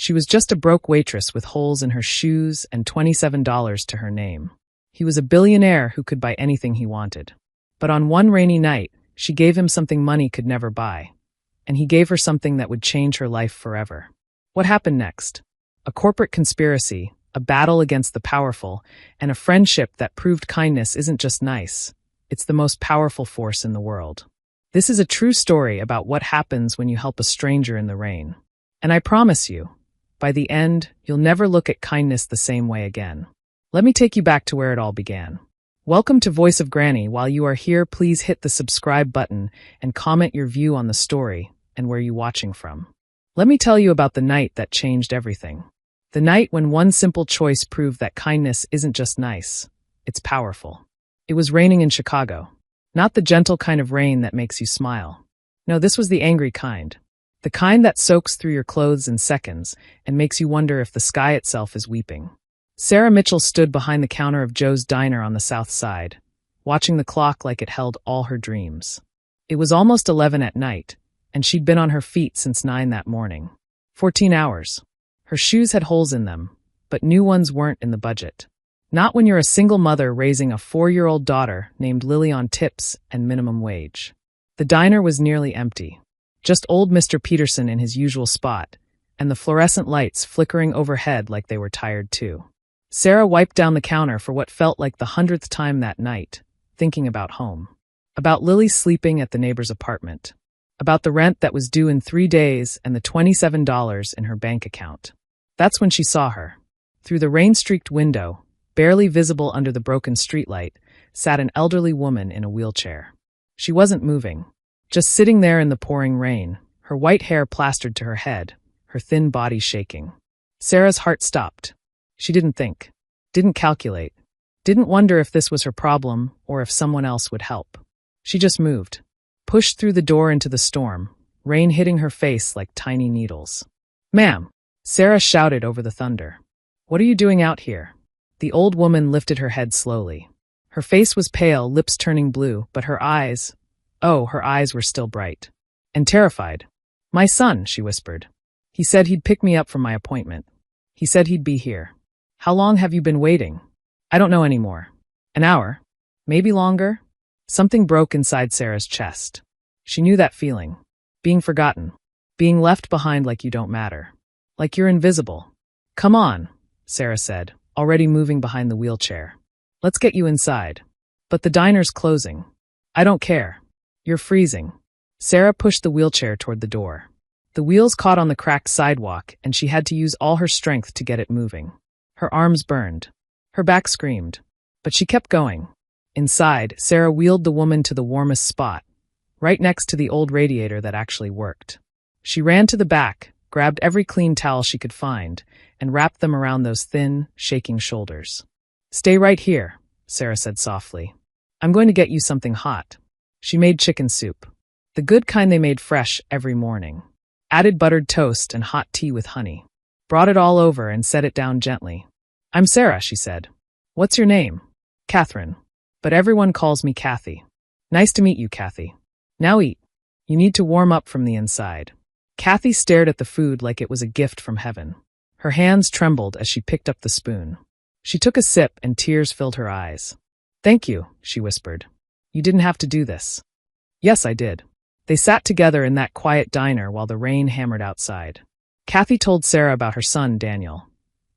She was just a broke waitress with holes in her shoes and $27 to her name. He was a billionaire who could buy anything he wanted. But on one rainy night, she gave him something money could never buy. And he gave her something that would change her life forever. What happened next? A corporate conspiracy, a battle against the powerful, and a friendship that proved kindness isn't just nice. It's the most powerful force in the world. This is a true story about what happens when you help a stranger in the rain. And I promise you, by the end, you'll never look at kindness the same way again. Let me take you back to where it all began. Welcome to Voice of Granny. While you are here, please hit the subscribe button and comment your view on the story and where you're watching from. Let me tell you about the night that changed everything. The night when one simple choice proved that kindness isn't just nice, it's powerful. It was raining in Chicago. Not the gentle kind of rain that makes you smile. No, this was the angry kind. The kind that soaks through your clothes in seconds and makes you wonder if the sky itself is weeping. Sarah Mitchell stood behind the counter of Joe's Diner on the South Side, watching the clock like it held all her dreams. It was almost 11 at night, and she'd been on her feet since 9 that morning. 14 hours. Her shoes had holes in them, but new ones weren't in the budget. Not when you're a single mother raising a 4-year-old daughter named Lily on tips and minimum wage. The diner was nearly empty. Just old Mr. Peterson in his usual spot, and the fluorescent lights flickering overhead like they were tired too. Sarah wiped down the counter for what felt like the 100th time that night, thinking about home. About Lily sleeping at the neighbor's apartment. About the rent that was due in 3 days and the $27 in her bank account. That's when she saw her. Through the rain-streaked window, barely visible under the broken streetlight, sat an elderly woman in a wheelchair. She wasn't moving, just sitting there in the pouring rain, her white hair plastered to her head, her thin body shaking. Sarah's heart stopped. She didn't think, didn't calculate, didn't wonder if this was her problem or if someone else would help. She just moved, pushed through the door into the storm, rain hitting her face like tiny needles. "Ma'am," Sarah shouted over the thunder. "What are you doing out here?" The old woman lifted her head slowly. Her face was pale, lips turning blue, but her eyes were still bright. And terrified. "My son," she whispered. "He said he'd pick me up from my appointment. He said he'd be here. How long have you been waiting?" "I don't know anymore. An hour? Maybe longer?" Something broke inside Sarah's chest. She knew that feeling. Being forgotten. Being left behind like you don't matter. Like you're invisible. "Come on," Sarah said, already moving behind the wheelchair. "Let's get you inside." "But the diner's closing." "I don't care. You're freezing." Sarah pushed the wheelchair toward the door. The wheels caught on the cracked sidewalk, and she had to use all her strength to get it moving. Her arms burned. Her back screamed. But she kept going. Inside, Sarah wheeled the woman to the warmest spot, right next to the old radiator that actually worked. She ran to the back, grabbed every clean towel she could find, and wrapped them around those thin, shaking shoulders. "Stay right here," Sarah said softly. "I'm going to get you something hot." She made chicken soup. The good kind they made fresh every morning. Added buttered toast and hot tea with honey. Brought it all over and set it down gently. "I'm Sarah," she said. "What's your name?" "Catherine. But everyone calls me Kathy." "Nice to meet you, Kathy. Now eat. You need to warm up from the inside." Kathy stared at the food like it was a gift from heaven. Her hands trembled as she picked up the spoon. She took a sip and tears filled her eyes. "Thank you," she whispered. "You didn't have to do this." "Yes, I did." They sat together in that quiet diner while the rain hammered outside. Kathy told Sarah about her son, Daniel.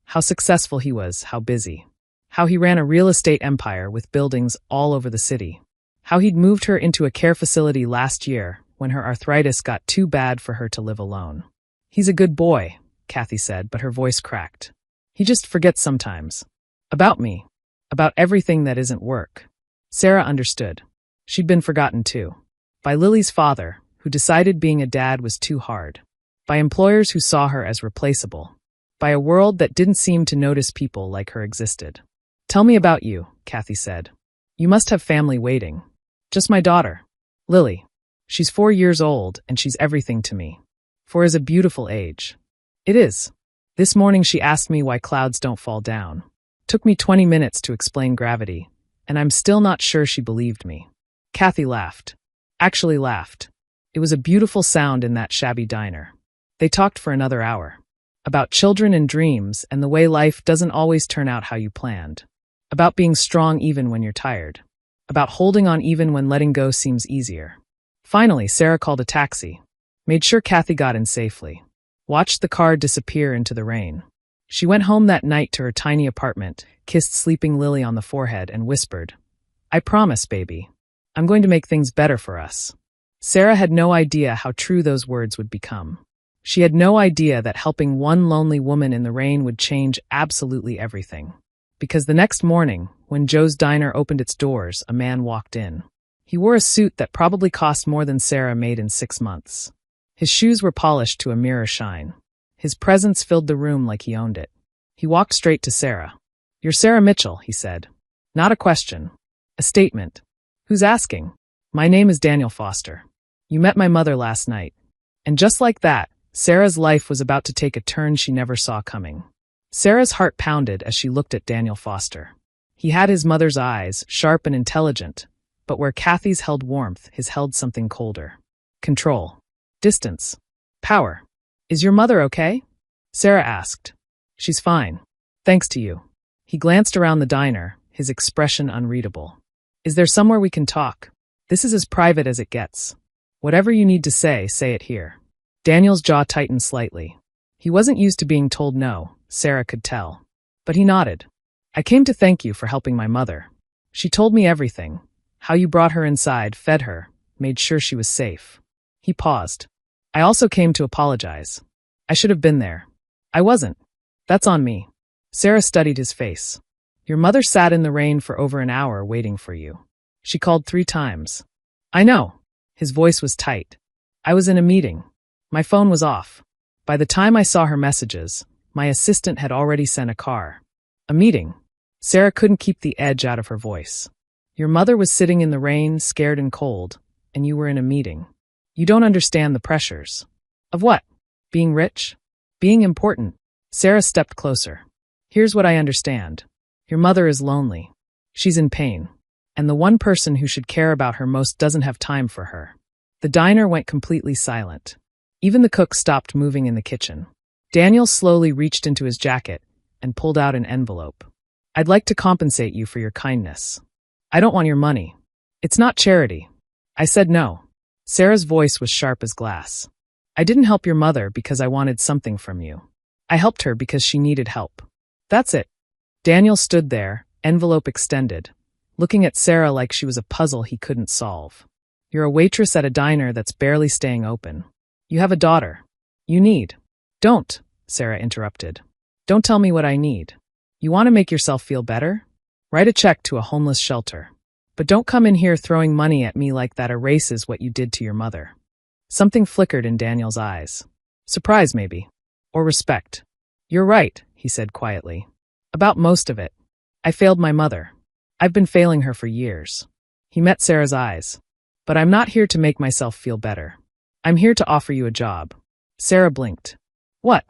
How successful he was, how busy. How he ran a real estate empire with buildings all over the city. How he'd moved her into a care facility last year when her arthritis got too bad for her to live alone. "He's a good boy," Kathy said, but her voice cracked. "He just forgets sometimes. About me. About everything that isn't work." Sarah understood. She'd been forgotten too. By Lily's father, who decided being a dad was too hard. By employers who saw her as replaceable. By a world that didn't seem to notice people like her existed. "Tell me about you," Kathy said. "You must have family waiting." "Just my daughter, Lily. She's 4 years old and she's everything to me. 4 is a beautiful age." "It is." This morning she asked me why clouds don't fall down. Took me 20 minutes to explain gravity, and I'm still not sure she believed me. Kathy laughed. Actually laughed. It was a beautiful sound in that shabby diner. They talked for another hour. About children and dreams and the way life doesn't always turn out how you planned. About being strong even when you're tired. About holding on even when letting go seems easier. Finally, Sarah called a taxi, made sure Kathy got in safely, watched the car disappear into the rain. She went home that night to her tiny apartment, kissed sleeping Lily on the forehead, and whispered, "I promise, baby. I'm going to make things better for us." Sarah had no idea how true those words would become. She had no idea that helping one lonely woman in the rain would change absolutely everything. Because the next morning, when Joe's Diner opened its doors, a man walked in. He wore a suit that probably cost more than Sarah made in 6 months. His shoes were polished to a mirror shine. His presence filled the room like he owned it. He walked straight to Sarah. "You're Sarah Mitchell," he said. "Not a question. A statement." "Who's asking?" "My name is Daniel Foster. You met my mother last night." And just like that, Sarah's life was about to take a turn she never saw coming. Sarah's heart pounded as she looked at Daniel Foster. He had his mother's eyes, sharp and intelligent, but where Kathy's held warmth, his held something colder. Control. Distance. Power. "Is your mother okay?" Sarah asked. "She's fine. Thanks to you." He glanced around the diner, his expression unreadable. "Is there somewhere we can talk? This is as private as it gets. Whatever you need to say it here." Daniel's jaw tightened slightly. He wasn't used to being told no, Sarah could tell. But he nodded. "I came to thank you for helping my mother. She told me everything. How you brought her inside, fed her, made sure she was safe." He paused. "I also came to apologize. I should have been there. I wasn't. That's on me." Sarah studied his face. "Your mother sat in the rain for over an hour waiting for you. She called 3 times. "I know." His voice was tight. "I was in a meeting. My phone was off. By the time I saw her messages, my assistant had already sent a car." "A meeting?" Sarah couldn't keep the edge out of her voice. "Your mother was sitting in the rain, scared and cold, and you were in a meeting. You don't understand the pressures." "Of what? Being rich? Being important?" Sarah stepped closer. "Here's what I understand. Your mother is lonely. She's in pain. And the one person who should care about her most doesn't have time for her." The diner went completely silent. Even the cook stopped moving in the kitchen. Daniel slowly reached into his jacket and pulled out an envelope. "I'd like to compensate you for your kindness. I don't want your money. It's not charity." "I said no." Sarah's voice was sharp as glass. "I didn't help your mother because I wanted something from you. I helped her because she needed help. That's it." Daniel stood there, envelope extended, looking at Sarah like she was a puzzle he couldn't solve. "You're a waitress at a diner that's barely staying open. You have a daughter. You need—" "Don't," Sarah interrupted. "Don't tell me what I need. You want to make yourself feel better? Write a check to a homeless shelter. But don't come in here throwing money at me like that erases what you did to your mother." Something flickered in Daniel's eyes. Surprise, maybe. Or respect. "You're right," he said quietly. "About most of it. I failed my mother. I've been failing her for years." He met Sarah's eyes. "But I'm not here to make myself feel better. I'm here to offer you a job." Sarah blinked. "What?"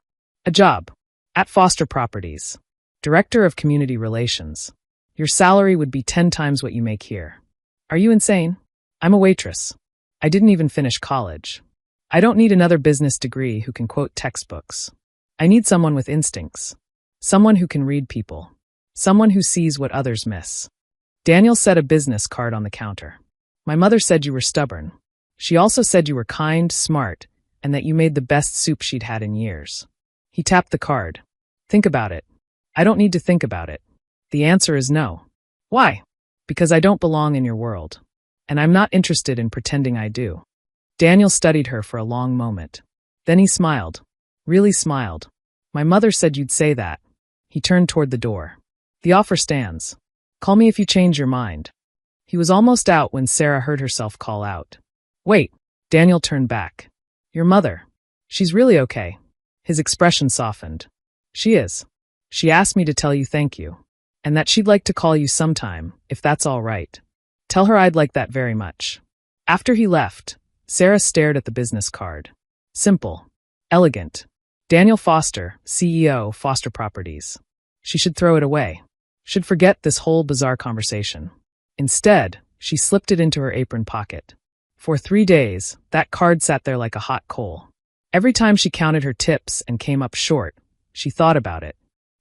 "A job. At Foster Properties. Director of Community Relations. Your salary would be 10 times what you make here." "Are you insane? I'm a waitress. I didn't even finish college. I don't need another business degree who can quote textbooks. I need someone with instincts. Someone who can read people. Someone who sees what others miss." Daniel set a business card on the counter. "My mother said you were stubborn. She also said you were kind, smart, and that you made the best soup she'd had in years." He tapped the card. "Think about it." "I don't need to think about it. The answer is no." "Why?" "Because I don't belong in your world. And I'm not interested in pretending I do." Daniel studied her for a long moment. Then he smiled. Really smiled. "My mother said you'd say that." He turned toward the door. "The offer stands. Call me if you change your mind." He was almost out when Sarah heard herself call out. "Wait." Daniel turned back. "Your mother. She's really okay." His expression softened. "She is. She asked me to tell you thank you. And that she'd like to call you sometime, if that's all right. Tell her I'd like that very much." After he left, Sarah stared at the business card. Simple. Elegant. Daniel Foster, CEO, Foster Properties. She should throw it away. Should forget this whole bizarre conversation. Instead, she slipped it into her apron pocket. For 3 days, that card sat there like a hot coal. Every time she counted her tips and came up short, She thought about it.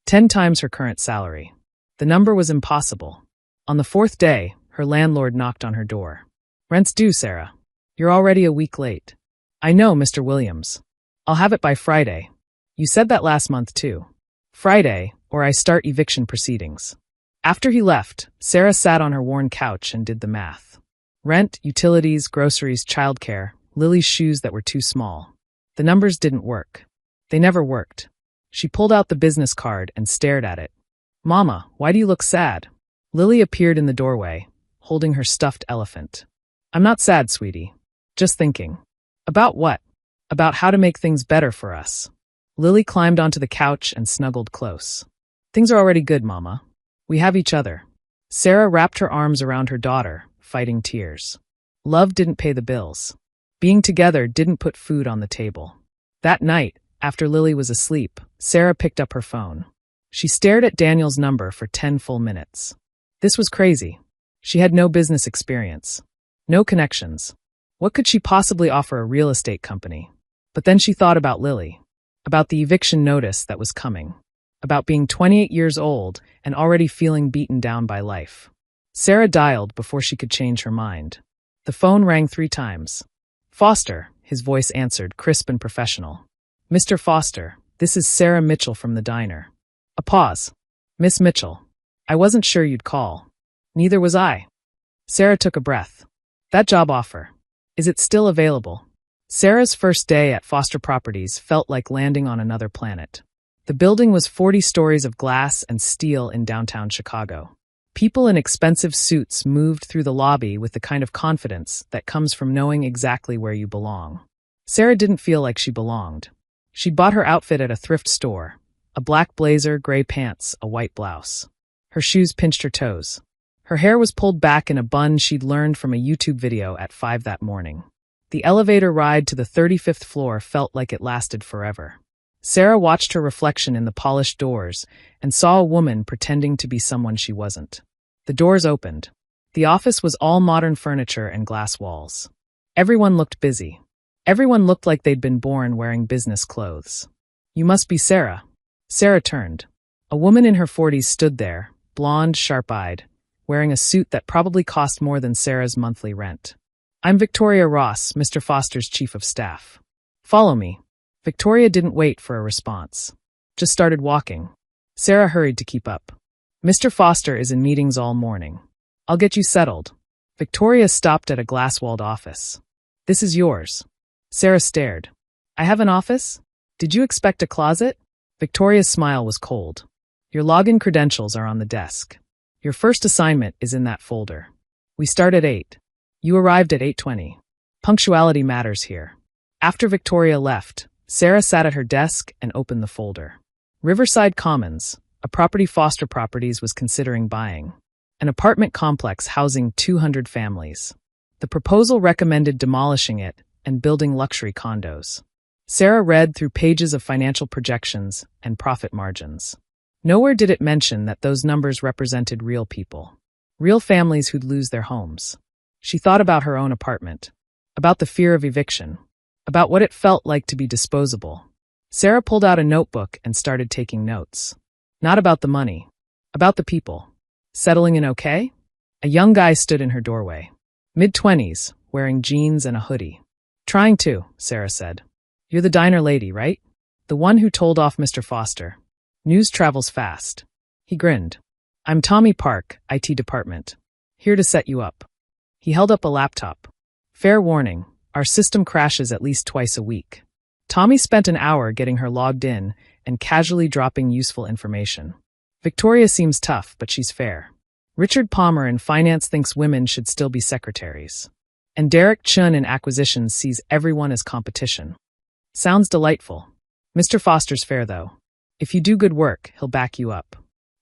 10 times her current salary. The number was impossible. On the fourth day, her landlord knocked on her door. "Rent's due, Sarah. You're already a week late." "I know, Mr. Williams. I'll have it by Friday. You said that last month, too." "Friday, or I start eviction proceedings." After he left, Sarah sat on her worn couch and did the math. Rent, utilities, groceries, childcare, Lily's shoes that were too small. The numbers didn't work. They never worked. She pulled out the business card and stared at it. "Mama, why do you look sad?" Lily appeared in the doorway, holding her stuffed elephant. "I'm not sad, sweetie. Just thinking." "About what?" "About how to make things better for us." Lily climbed onto the couch and snuggled close. "Things are already good, Mama. We have each other." Sarah wrapped her arms around her daughter, fighting tears. Love didn't pay the bills. Being together didn't put food on the table. That night, after Lily was asleep, Sarah picked up her phone. She stared at Daniel's number for 10 full minutes. This was crazy. She had no business experience. No connections. What could she possibly offer a real estate company? But then she thought about Lily. About the eviction notice that was coming. About being 28 years old and already feeling beaten down by life. Sarah dialed before she could change her mind. The phone rang 3 times. "Foster," his voice answered, crisp and professional. "Mr. Foster, this is Sarah Mitchell from the diner." A pause. "Miss Mitchell, I wasn't sure you'd call." "Neither was I." Sarah took a breath. "That job offer. Is it still available?" Sarah's first day at Foster Properties felt like landing on another planet. The building was 40 stories of glass and steel in downtown Chicago. People in expensive suits moved through the lobby with the kind of confidence that comes from knowing exactly where you belong. Sarah didn't feel like she belonged. She'd bought her outfit at a thrift store. A black blazer, gray pants, a white blouse. Her shoes pinched her toes. Her hair was pulled back in a bun she'd learned from a YouTube video at 5 that morning. The elevator ride to the 35th floor felt like it lasted forever. Sarah watched her reflection in the polished doors and saw a woman pretending to be someone she wasn't. The doors opened. The office was all modern furniture and glass walls. Everyone looked busy. Everyone looked like they'd been born wearing business clothes. "You must be Sarah." Sarah turned. A woman in her 40s stood there, blonde, sharp-eyed, wearing a suit that probably cost more than Sarah's monthly rent. "I'm Victoria Ross, Mr. Foster's chief of staff. Follow me." Victoria didn't wait for a response. Just started walking. Sarah hurried to keep up. "Mr. Foster is in meetings all morning. I'll get you settled." Victoria stopped at a glass-walled office. "This is yours." Sarah stared. "I have an office? Did you expect a closet?" Victoria's smile was cold. "Your login credentials are on the desk. Your first assignment is in that folder. We start at 8. You arrived at 8:20. Punctuality matters here." After Victoria left, Sarah sat at her desk and opened the folder. Riverside Commons, a property Foster Properties was considering buying. An apartment complex housing 200 families. The proposal recommended demolishing it and building luxury condos. Sarah read through pages of financial projections and profit margins. Nowhere did it mention that those numbers represented real people. Real families who'd lose their homes. She thought about her own apartment. About the fear of eviction. About what it felt like to be disposable. Sarah pulled out a notebook and started taking notes. Not about the money. About the people. Settling in okay? A young guy stood in her doorway. Mid-20s, wearing jeans and a hoodie. "Trying to," Sarah said. "You're the diner lady, right? The one who told off Mr. Foster. News travels fast." He grinned. "I'm Tommy Park, IT department. Here to set you up." He held up a laptop. "Fair warning, our system crashes at least twice a week." Tommy spent an hour getting her logged in and casually dropping useful information. "Victoria seems tough, but she's fair. Richard Palmer in finance thinks women should still be secretaries. And Derek Chun in acquisitions sees everyone as competition." Sounds delightful. "Mr. Foster's fair, though. If you do good work, he'll back you up."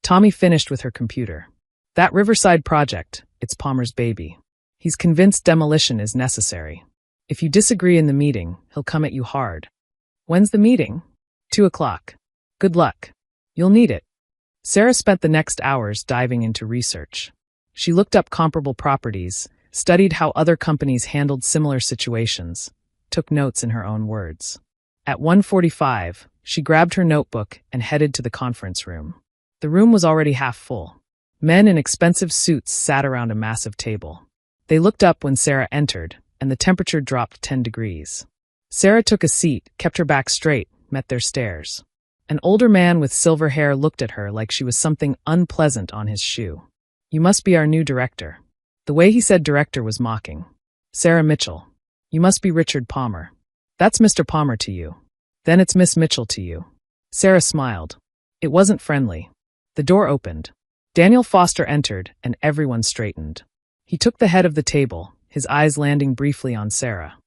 Tommy finished with her computer. "That Riverside project, it's Palmer's baby. He's convinced demolition is necessary. If you disagree in the meeting, he'll come at you hard." "When's the meeting?" 2 o'clock. "Good luck. You'll need it." Sarah spent the next hours diving into research. She looked up comparable properties, studied how other companies handled similar situations, took notes in her own words. At 1:45, She grabbed her notebook and headed to the conference room. The room was already half full. Men in expensive suits sat around a massive table. They looked up when Sarah entered, and the temperature dropped 10 degrees. Sarah took a seat, kept her back straight, met their stares. An older man with silver hair looked at her like she was something unpleasant on his shoe. "You must be our new director." The way he said director was mocking. "Sarah Mitchell. You must be Richard Palmer." "That's Mr. Palmer to you. Then it's Miss Mitchell to you." Sarah smiled. It wasn't friendly. The door opened. Daniel Foster entered, and everyone straightened. He took the head of the table, his eyes landing briefly on Sarah.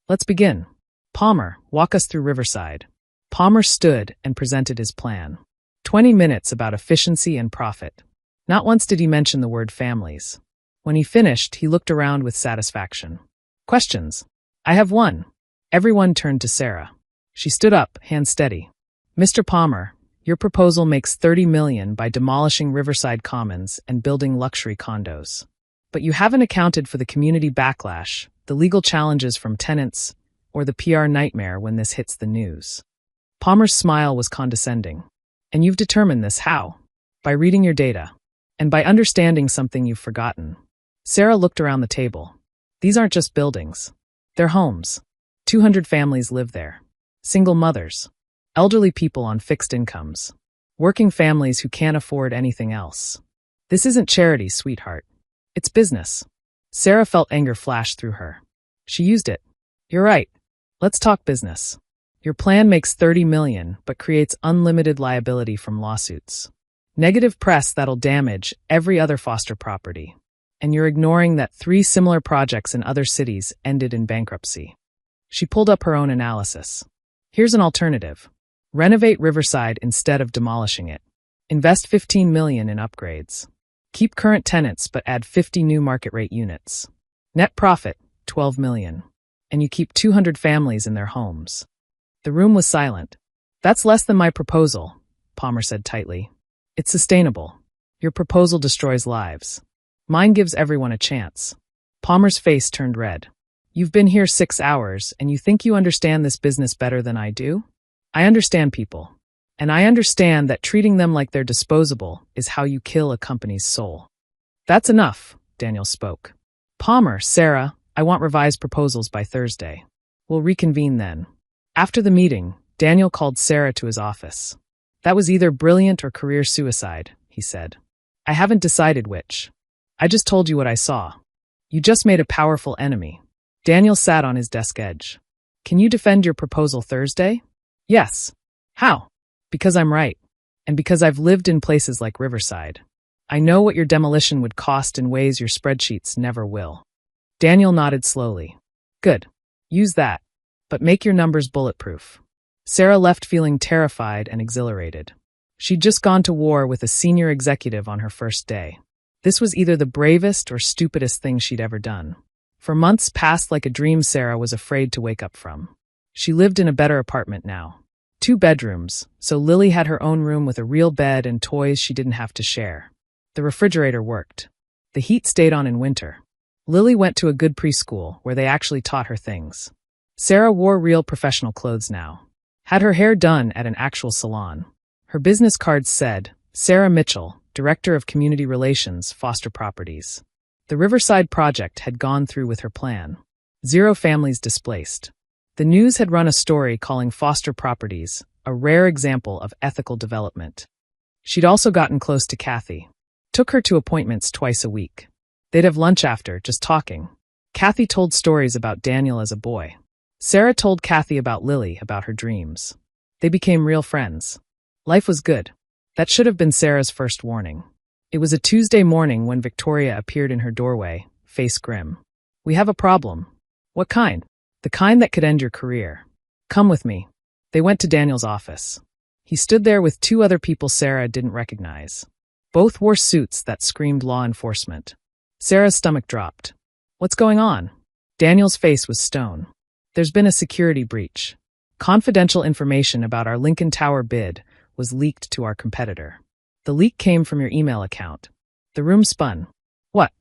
"Let's begin. Palmer, walk us through Riverside." Palmer stood and presented his plan. 20 minutes about efficiency and profit. Not once did he mention the word families. When he finished, he looked around with satisfaction. "Questions?" "I have one." Everyone turned to Sarah. She stood up, hand steady. "Mr. Palmer, your proposal makes $30 million by demolishing Riverside Commons and building luxury condos. But you haven't accounted for the community backlash, the legal challenges from tenants, or the PR nightmare when this hits the news." Palmer's smile was condescending. "And you've determined this how?" "By reading your data. And by understanding something you've forgotten." Sarah looked around the table. "These aren't just buildings. They're homes. 200 families live there. Single mothers. Elderly people on fixed incomes. Working families who can't afford anything else. This isn't charity, sweetheart. It's business." Sarah felt anger flash through her. She used it. "You're right. Let's talk business. Your plan makes $30 million, but creates unlimited liability from lawsuits. Negative press that'll damage every other Foster property. And you're ignoring that 3 similar projects in other cities ended in bankruptcy." She pulled up her own analysis. "Here's an alternative. Renovate Riverside instead of demolishing it. Invest $15 million in upgrades. Keep current tenants but add 50 new market rate units. Net profit, $12 million. And you keep 200 families in their homes." The room was silent. "That's less than my proposal," Palmer said tightly. "It's sustainable. Your proposal destroys lives. Mine gives everyone a chance." Palmer's face turned red. "You've been here 6 hours, and you think you understand this business better than I do? I understand people. And I understand that treating them like they're disposable is how you kill a company's soul." "That's enough," Daniel spoke. "Palmer, Sarah, I want revised proposals by Thursday. We'll reconvene then." After the meeting, Daniel called Sarah to his office. "That was either brilliant or career suicide," he said. "I haven't decided which. I just told you what I saw. You just made a powerful enemy." Daniel sat on his desk edge. "Can you defend your proposal Thursday?" "Yes." "How?" "Because I'm right. And because I've lived in places like Riverside. I know what your demolition would cost in ways your spreadsheets never will." Daniel nodded slowly. "Good. Use that. But make your numbers bulletproof." Sarah left feeling terrified and exhilarated. She'd just gone to war with a senior executive on her first day. This was either the bravest or stupidest thing she'd ever done. For months passed like a dream Sarah was afraid to wake up from. She lived in a better apartment now. 2 bedrooms, so Lily had her own room with a real bed and toys she didn't have to share. The refrigerator worked. The heat stayed on in winter. Lily went to a good preschool where they actually taught her things. Sarah wore real professional clothes now. Had her hair done at an actual salon. Her business cards said, Sarah Mitchell, Director of Community Relations, Foster Properties. The Riverside project had gone through with her plan. 0 families displaced. The news had run a story calling Foster Properties a rare example of ethical development. She'd also gotten close to Kathy. Took her to appointments twice a week. They'd have lunch after, just talking. Kathy told stories about Daniel as a boy. Sarah told Kathy about Lily, about her dreams. They became real friends. Life was good. That should have been Sarah's first warning. It was a Tuesday morning when Victoria appeared in her doorway, face grim. "We have a problem." "What kind?" "The kind that could end your career. Come with me." They went to Daniel's office. He stood there with 2 other people Sarah didn't recognize. Both wore suits that screamed law enforcement. Sarah's stomach dropped. "What's going on?" Daniel's face was stone. "There's been a security breach. Confidential information about our Lincoln Tower bid was leaked to our competitor. The leak came from your email account." The room spun. "What?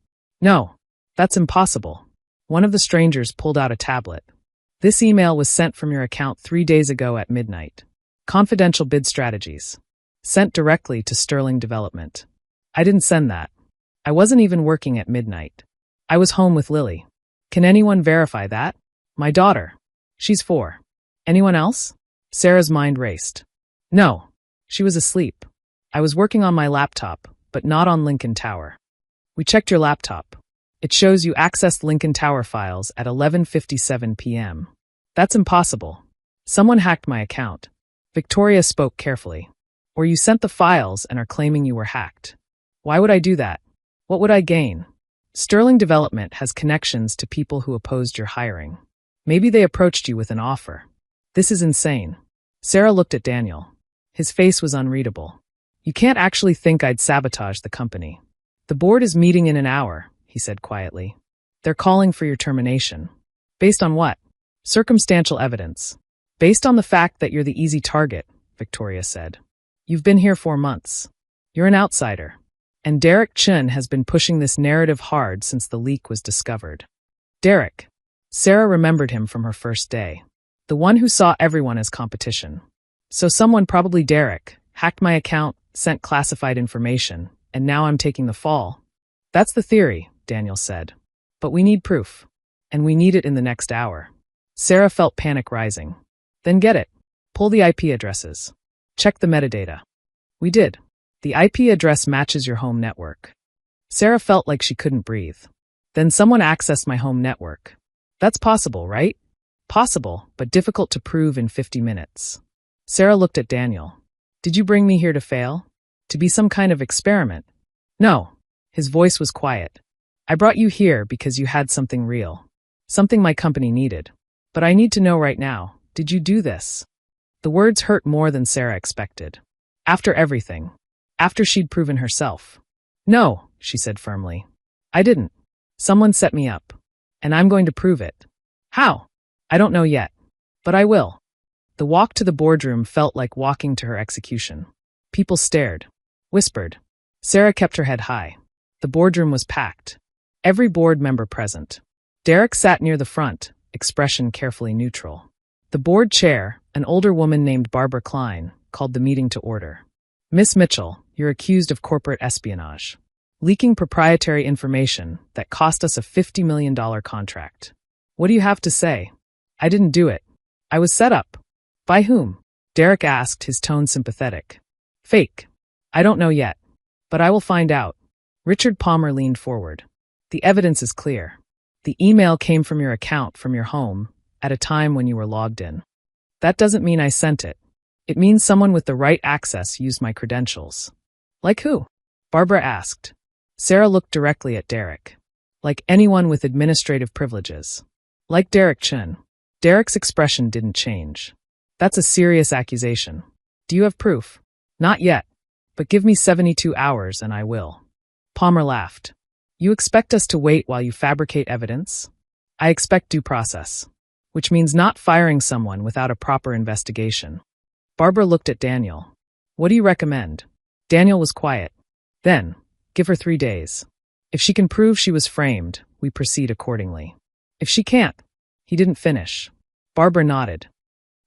No. That's impossible." One of the strangers pulled out a tablet. "This email was sent from your account 3 days ago at midnight. Confidential bid strategies. Sent directly to Sterling Development. I didn't send that. I wasn't even working at midnight. I was home with Lily. Can anyone verify that? My daughter. She's 4. Anyone else? Sarah's mind raced. No. She was asleep. I was working on my laptop, but not on Lincoln Tower. We checked your laptop. It shows you accessed Lincoln Tower files at 11:57 p.m. That's impossible. Someone hacked my account. Victoria spoke carefully. Or you sent the files and are claiming you were hacked. Why would I do that? What would I gain? Sterling Development has connections to people who opposed your hiring. Maybe they approached you with an offer. This is insane. Sarah looked at Daniel. His face was unreadable. You can't actually think I'd sabotage the company. The board is meeting in an hour, he said quietly. They're calling for your termination. Based on what? Circumstantial evidence. Based on the fact that you're the easy target, Victoria said. You've been here 4 months. You're an outsider. And Derek Chun has been pushing this narrative hard since the leak was discovered. Derek. Sarah remembered him from her first day. The one who saw everyone as competition. So someone, probably Derek, hacked my account, sent classified information, and now I'm taking the fall. That's the theory, Daniel said. But we need proof. And we need it in the next hour. Sarah felt panic rising. Then get it. Pull the IP addresses. Check the metadata. We did. The IP address matches your home network. Sarah felt like she couldn't breathe. Then someone accessed my home network. That's possible, right? Possible, but difficult to prove in 50 minutes. Sarah looked at Daniel. Did you bring me here to fail? To be some kind of experiment? No. His voice was quiet. I brought you here because you had something real. Something my company needed. But I need to know right now, did you do this? The words hurt more than Sarah expected. After everything. After she'd proven herself. No, she said firmly. I didn't. Someone set me up. And I'm going to prove it. How? I don't know yet. But I will. The walk to the boardroom felt like walking to her execution. People stared. Whispered. Sarah kept her head high. The boardroom was packed. Every board member present. Derek sat near the front, expression carefully neutral. The board chair, an older woman named Barbara Klein, called the meeting to order. Miss Mitchell, you're accused of corporate espionage. Leaking proprietary information that cost us a $50 million contract. What do you have to say? I didn't do it. I was set up. By whom? Derek asked, his tone sympathetic. Fake. I don't know yet. But I will find out. Richard Palmer leaned forward. The evidence is clear. The email came from your account from your home at a time when you were logged in. That doesn't mean I sent it. It means someone with the right access used my credentials. Like who? Barbara asked. Sarah looked directly at Derek. Like anyone with administrative privileges. Like Derek Chun. Derek's expression didn't change. That's a serious accusation. Do you have proof? Not yet. But give me 72 hours and I will. Palmer laughed. You expect us to wait while you fabricate evidence? I expect due process. Which means not firing someone without a proper investigation. Barbara looked at Daniel. What do you recommend? Daniel was quiet. Then, give her 3 days. If she can prove she was framed, we proceed accordingly. If she can't, he didn't finish. Barbara nodded.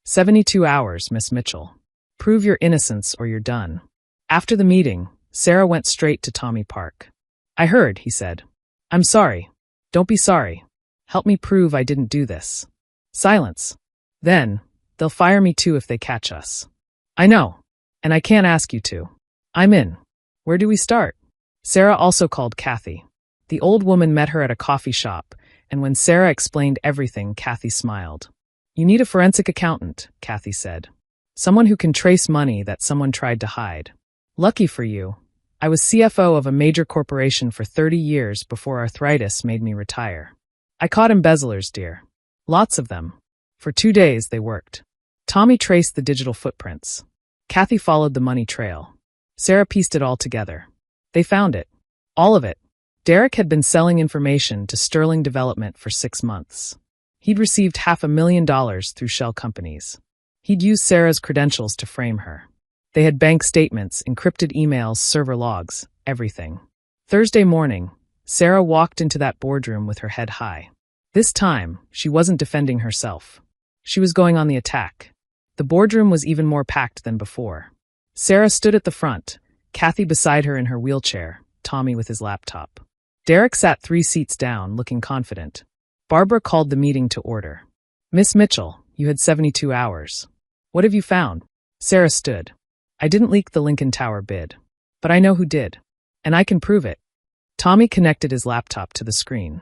72 hours, Miss Mitchell. Prove your innocence or you're done. After the meeting, Sarah went straight to Tommy Park. I heard, he said. I'm sorry. Don't be sorry. Help me prove I didn't do this. Silence. Then, they'll fire me too if they catch us. I know. And I can't ask you to. I'm in. Where do we start? Sarah also called Kathy. The old woman met her at a coffee shop, and when Sarah explained everything, Kathy smiled. You need a forensic accountant, Kathy said. Someone who can trace money that someone tried to hide. Lucky for you. I was CFO of a major corporation for 30 years before arthritis made me retire. I caught embezzlers, dear. Lots of them. For 2 days they worked. Tommy traced the digital footprints. Kathy followed the money trail. Sarah pieced it all together. They found it. All of it. Derek had been selling information to Sterling Development for 6 months. He'd received $500,000 through shell companies. He'd used Sarah's credentials to frame her. They had bank statements, encrypted emails, server logs, everything. Thursday morning, Sarah walked into that boardroom with her head high. This time, she wasn't defending herself. She was going on the attack. The boardroom was even more packed than before. Sarah stood at the front, Kathy beside her in her wheelchair, Tommy with his laptop. Derek sat 3 seats down, looking confident. Barbara called the meeting to order. Miss Mitchell, you had 72 hours. What have you found? Sarah stood. I didn't leak the Lincoln Tower bid. But I know who did. And I can prove it. Tommy connected his laptop to the screen.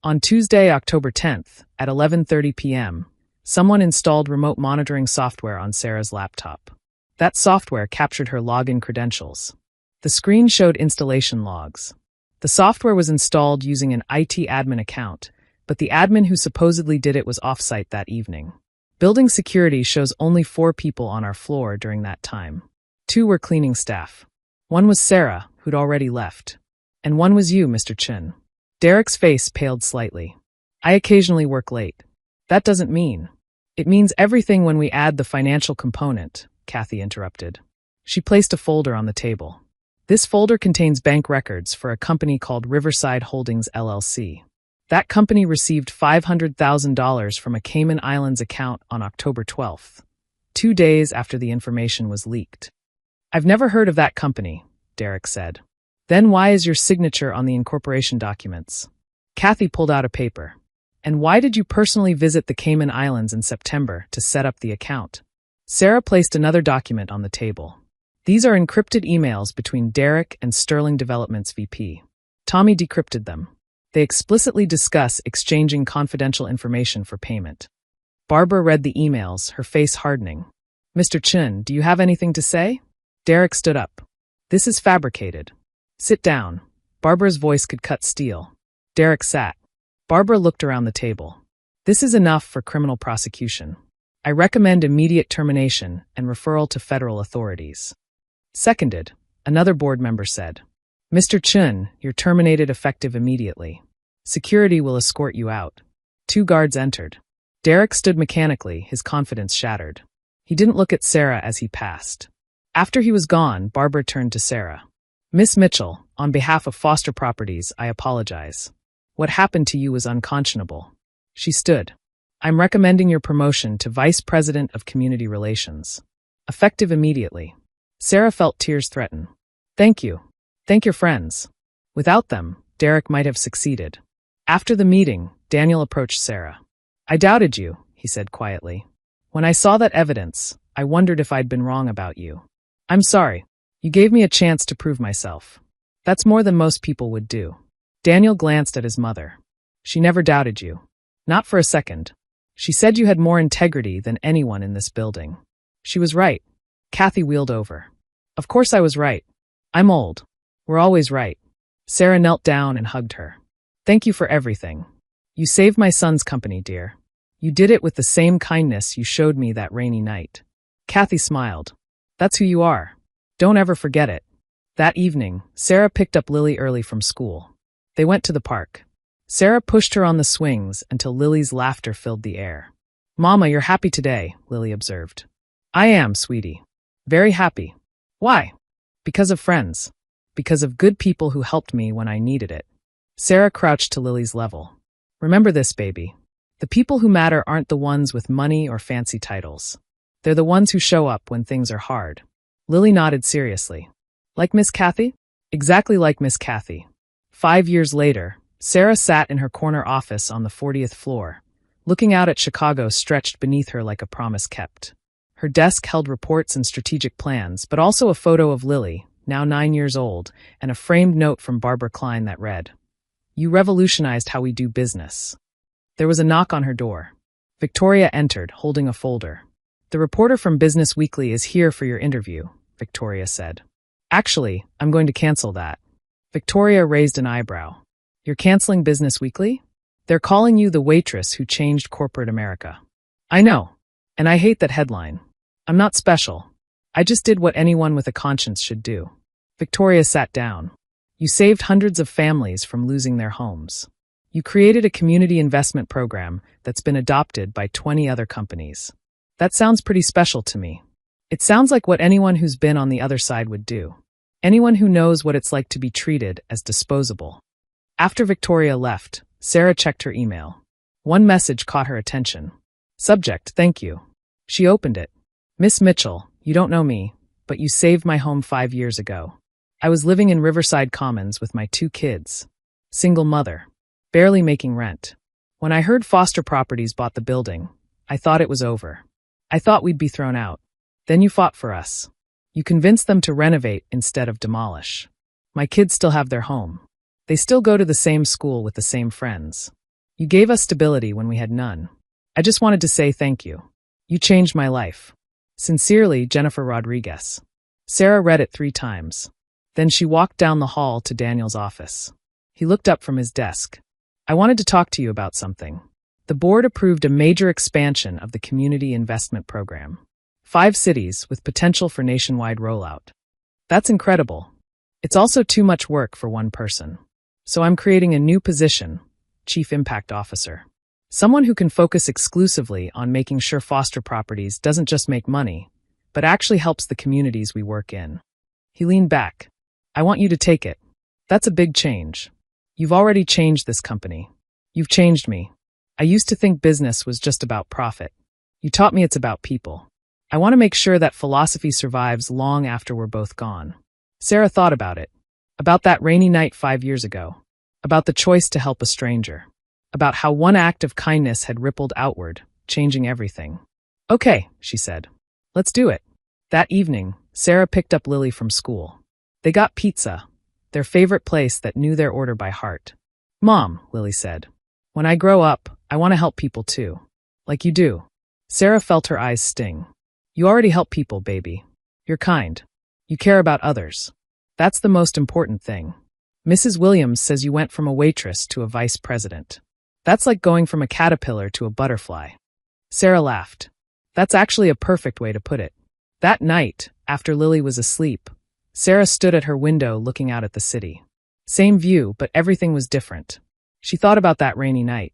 On Tuesday, October 10th, at 11:30 p.m., someone installed remote monitoring software on Sarah's laptop. That software captured her login credentials. The screen showed installation logs. The software was installed using an IT admin account, but the admin who supposedly did it was off-site that evening. Building security shows only 4 people on our floor during that time. 2 were cleaning staff. 1 was Sarah, who'd already left. And 1 was you, Mr. Chin. Derek's face paled slightly. I occasionally work late. That doesn't mean. It means everything when we add the financial component, Kathy interrupted. She placed a folder on the table. This folder contains bank records for a company called Riverside Holdings LLC. That company received $500,000 from a Cayman Islands account on October 12th, 2 days after the information was leaked. I've never heard of that company, Derek said. Then why is your signature on the incorporation documents? Kathy pulled out a paper. And why did you personally visit the Cayman Islands in September to set up the account? Sarah placed another document on the table. These are encrypted emails between Derek and Sterling Development's VP. Tommy decrypted them. They explicitly discuss exchanging confidential information for payment. Barbara read the emails, her face hardening. Mr. Chin, do you have anything to say? Derek stood up. This is fabricated. Sit down. Barbara's voice could cut steel. Derek sat. Barbara looked around the table. This is enough for criminal prosecution. I recommend immediate termination and referral to federal authorities. Seconded, another board member said. Mr. Chun, you're terminated effective immediately. Security will escort you out. 2 guards entered. Derek stood mechanically, his confidence shattered. He didn't look at Sarah as he passed. After he was gone, Barbara turned to Sarah. Miss Mitchell, on behalf of Foster Properties, I apologize. What happened to you was unconscionable. She stood. I'm recommending your promotion to Vice President of Community Relations. Effective immediately. Sarah felt tears threaten. Thank you. Thank your friends. Without them, Derek might have succeeded. After the meeting, Daniel approached Sarah. I doubted you, he said quietly. When I saw that evidence, I wondered if I'd been wrong about you. I'm sorry. You gave me a chance to prove myself. That's more than most people would do. Daniel glanced at his mother. She never doubted you. Not for a second. She said you had more integrity than anyone in this building. She was right. Kathy wheeled over. Of course I was right. I'm old. We're always right. Sarah knelt down and hugged her. Thank you for everything. You saved my son's company, dear. You did it with the same kindness you showed me that rainy night. Kathy smiled. That's who you are. Don't ever forget it. That evening, Sarah picked up Lily early from school. They went to the park. Sarah pushed her on the swings until Lily's laughter filled the air. Mama, you're happy today, Lily observed. I am, sweetie. Very happy. Why? Because of friends. Because of good people who helped me when I needed it. Sarah crouched to Lily's level. Remember this, baby. The people who matter aren't the ones with money or fancy titles. They're the ones who show up when things are hard. Lily nodded seriously. Like Miss Kathy? Exactly like Miss Kathy. 5 years later, Sarah sat in her corner office on the 40th floor, looking out at Chicago stretched beneath her like a promise kept. Her desk held reports and strategic plans, but also a photo of Lily, now 9 years old, and a framed note from Barbara Klein that read, You revolutionized how we do business. There was a knock on her door. Victoria entered, holding a folder. The reporter from Business Weekly is here for your interview, Victoria said. Actually, I'm going to cancel that. Victoria raised an eyebrow. You're canceling Business Weekly? They're calling you the waitress who changed corporate America. I know. And I hate that headline. I'm not special. I just did what anyone with a conscience should do. Victoria sat down. You saved hundreds of families from losing their homes. You created a community investment program that's been adopted by 20 other companies. That sounds pretty special to me. It sounds like what anyone who's been on the other side would do. Anyone who knows what it's like to be treated as disposable. After Victoria left, Sarah checked her email. One message caught her attention. Subject, thank you. She opened it. Miss Mitchell, you don't know me, but you saved my home 5 years ago. I was living in Riverside Commons with my 2 kids. Single mother. Barely making rent. When I heard Foster Properties bought the building, I thought it was over. I thought we'd be thrown out. Then you fought for us. You convinced them to renovate instead of demolish. My kids still have their home. They still go to the same school with the same friends. You gave us stability when we had none. I just wanted to say thank you. You changed my life. Sincerely, Jennifer Rodriguez. Sarah read it 3 times. Then she walked down the hall to Daniel's office. He looked up from his desk. I wanted to talk to you about something. The board approved a major expansion of the Community Investment Program. 5 cities with potential for nationwide rollout. That's incredible. It's also too much work for one person. So I'm creating a new position, Chief Impact Officer. Someone who can focus exclusively on making sure Foster Properties doesn't just make money, but actually helps the communities we work in. He leaned back. I want you to take it. That's a big change. You've already changed this company. You've changed me. I used to think business was just about profit. You taught me it's about people. I want to make sure that philosophy survives long after we're both gone. Sarah thought about it. About that rainy night 5 years ago. About the choice to help a stranger. About how one act of kindness had rippled outward, changing everything. Okay, she said. Let's do it. That evening, Sarah picked up Lily from school. They got pizza, their favorite place that knew their order by heart. Mom, Lily said, when I grow up, I want to help people too. Like you do. Sarah felt her eyes sting. You already help people, baby. You're kind. You care about others. That's the most important thing. Mrs. Williams says you went from a waitress to a vice president. That's like going from a caterpillar to a butterfly. Sarah laughed. That's actually a perfect way to put it. That night, after Lily was asleep, Sarah stood at her window looking out at the city. Same view, but everything was different. She thought about that rainy night.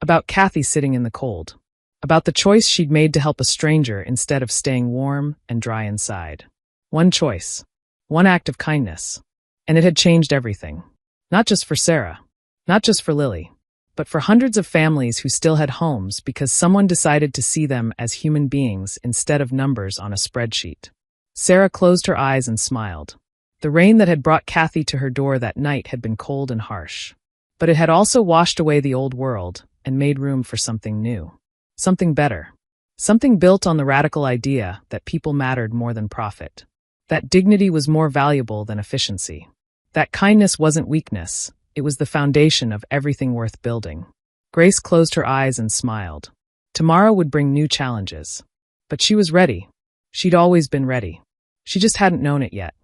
About Kathy sitting in the cold. About the choice she'd made to help a stranger instead of staying warm and dry inside. One choice. One act of kindness. And it had changed everything. Not just for Sarah. Not just for Lily. But for hundreds of families who still had homes because someone decided to see them as human beings instead of numbers on a spreadsheet. Sarah closed her eyes and smiled. The rain that had brought Kathy to her door that night had been cold and harsh. But it had also washed away the old world and made room for something new. Something better. Something built on the radical idea that people mattered more than profit. That dignity was more valuable than efficiency. That kindness wasn't weakness. It was the foundation of everything worth building. Grace closed her eyes and smiled. Tomorrow would bring new challenges. But she was ready. She'd always been ready. She just hadn't known it yet.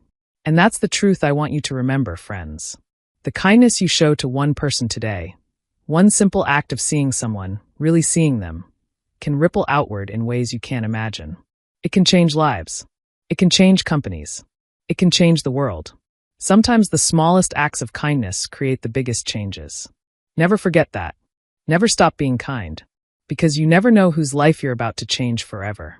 And that's the truth I want you to remember, friends. The kindness you show to one person today, one simple act of seeing someone, really seeing them, can ripple outward in ways you can't imagine. It can change lives. It can change companies. It can change the world. Sometimes the smallest acts of kindness create the biggest changes. Never forget that. Never stop being kind. Because you never know whose life you're about to change forever.